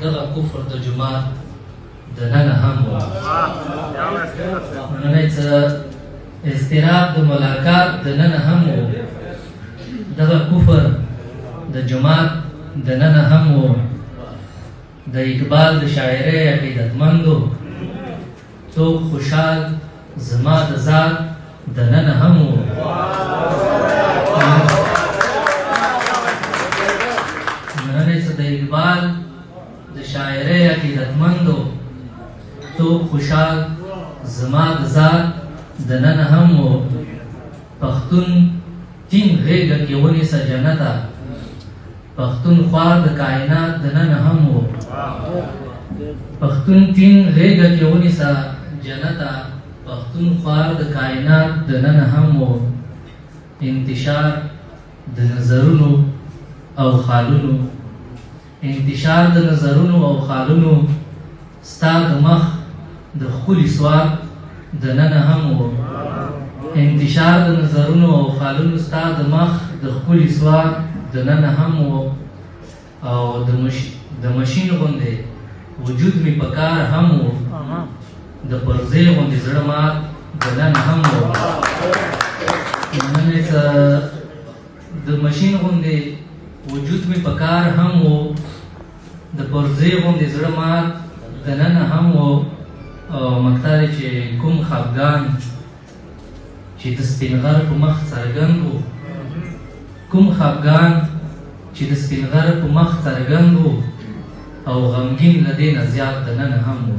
دغه کفر د جماعت دننه هم و. نننی څه اضطراب د ملاقات دننه هم و. دغه کفر د جماعت دننه هم و. د اقبال د شاعرۍ عقیدتمندو څوک خوشحال زما د ذات دننه هم و. نننی څه د اقبال د شاعرۍ عقیدتمندو څوک خوشحال زما د ذات دننه هم و. پښتون ټینګ غېږه کې ونیسه جنته، پښتون خوار د کائنات دننه هم و. پښتون ټینګ غېږه کې ونیسه جنته، پښتون خوار د کائنات دننه هم و. انتشار د نظرونو او خالونو، انتشار د نظرونو او خالونو ستا د مخ د ښکلي سواد دننه هم و. انتشار د نظرونو او خالونو ستا د مخ د ښکلي سواد دننه هم و. او د مشین غوندې وجود مې په کار هم و، د پرزې غوندې زړه مات دننه هم و. نننی څه د مشین غوندې وجود مې په کار هم و، د پرزې غوندې زړه مات دننه هم و. او مقطع دی چې کوم خفګان چې د سپین غر په مخ څرګند و، کوم خفګان چې د سپین غر په مخ څرګند و، او غمګین له دې نه زیات دننه هم و.